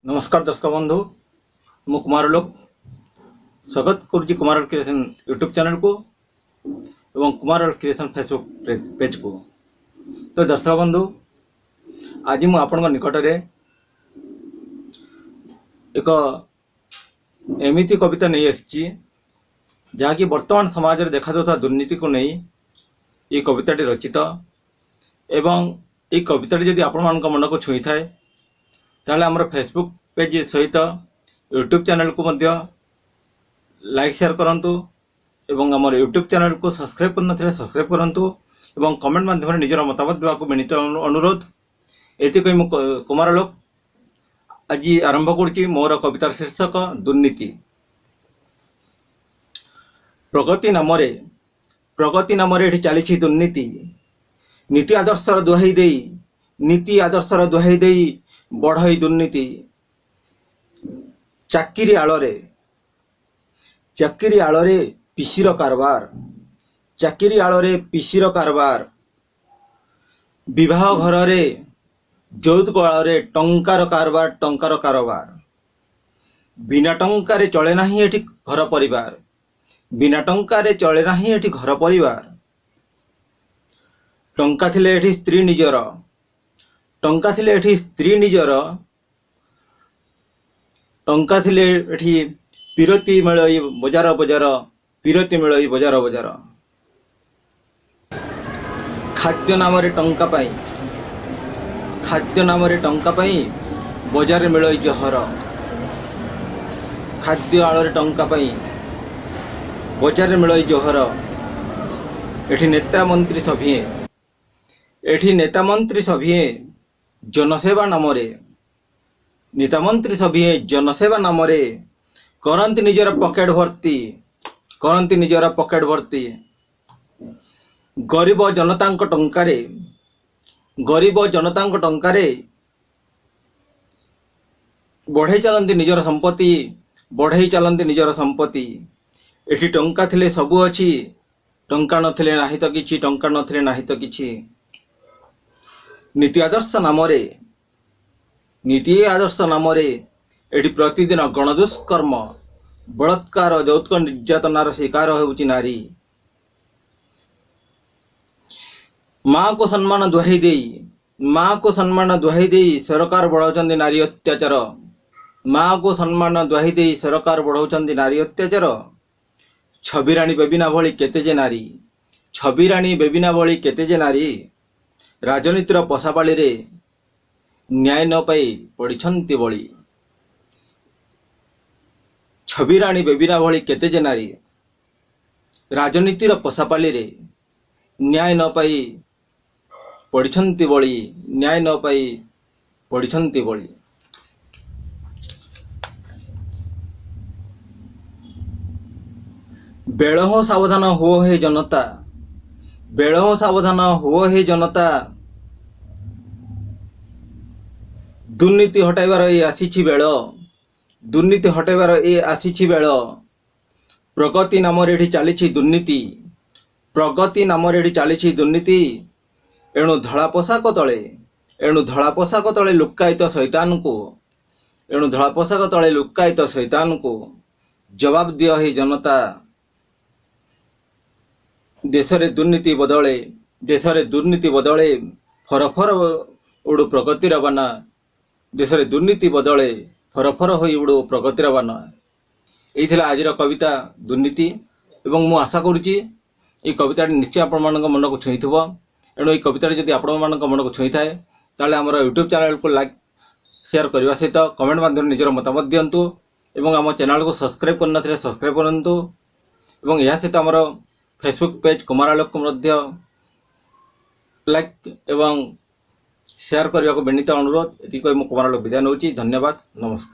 नमस्कार दर्शक बंधु मु कुमार लोक स्वागत करुच्ची कुमार क्रिएशन यूट्यूब चैनल को एवं कुमार क्रिएशन फेसबुक पेज को। तो दर्शक बंधु आज मु आपण निकट में एक एमिति कविता नहीं आसी जहाँकि वर्तमान समाज में देखा जाता दुर्नीति को नहीं ये कविताटी रचित एवं ये कविताटी जदि आपण मान मन को छुई थाए ताले आमर फेसबुक पेज सहित यूट्यूब चैनल को मध्य लाइक शेयर करंतु एवं आमर यूट्यूब चैनल को सब्सक्राइब करनथिले सब्सक्राइब करंतु एवं कमेंट माध्यम निजर मतामत देवा को विनीत अनुरोध। एति कहि मु कुमार लोक आज आरंभ करुच्ची मोर कवितार शीर्षक दुर्नीति। प्रगति नाम एठी चली दुर्नीति नीति आदर्शर दुहाई देई नीति आदर्शर दुहाई देई बढ़ई दुर्नीति चाकरी आଳରେ पिसीर कारबार विवाह घर रे यौतुक आଳରେ टंकार कारबार बिना टंका रे चले नाही एठी घर परिवार बिना टंका रे चले नाही एठी घर परिवार टंका थिले एठी स्त्री निजर टंका थिले एठी स्त्री निजर टंका थिले एठी पिरती मिलई बजार पिरती मिलई बजार खाद्य नाम टंका पाई बजार मिलई जहर खाद्य आଳରେ टंका पाई बजार मिलई जहर एठी नेता मंत्री सभिए जनसेवा नाम रे करंती निजर पॉकेट भर्ती गरीब जनतांक टंकारे बढ़ई चलती निजर संपत्ति एठी टंका थिले सबु अछि टंका नथिले नाही तो किछि नीति आदर्श नाम रे एठी प्रतिदिन गणदुष्कर्म बलात्कार यौतुक निर्यातनार शिकार होउची नारी माँ को सम्मान दुहाई देई सरकार बढ़ाउछन्ती नारी अत्याचार माँ को सम्मान दुहाई देई सरकार बढ़ाउछन्ती नारी अत्याचार छबिराणी बेबिना भली केते जे नारी राजनीतिर पशापाली रे न्याय न पाई पड़िछन्ती बली छबिराणी बेबिना भली केते जे नारी राजनीतिर पशापाली रे न्याय न पाई पड़िछन्ती बली बेलहो सावधान हो हे जनता दुर्नीति हटाइबार ए आसीछि बेल प्रगति नाम एठी चली दुर्नीति एणु धला पोशाक तले लुक्कायित शैतान को जवाब दियो हे जनता देशरे दुर्नीति बदले फरफर उड़ू प्रगतिर बाना देशरे दुर्नीति बदले फरफर होई उड़ू प्रगतिर बाना। यही आज कविता दुर्नीति एवं मु आशा करुच्ची ये कविता निश्चय आपण मन को छुई थो एणु ये कविता जब आपण मन को छुई थाए ताले आमर यूट्यूब चैनल को लाइक शेयर करने सहित कमेंट माध्यम निजर मतामत दिंतु एवं आम चैनल को सब्सक्राइब करना सब्सक्राइब करंतु एवं या सहित आमर फेसबुक पेज कुमार लोक को मध्य लाइक एवं शेयर करने को विनीत अनुरोध। ये कही मु कुमार लोक विदाय नौची। धन्यवाद, नमस्कार।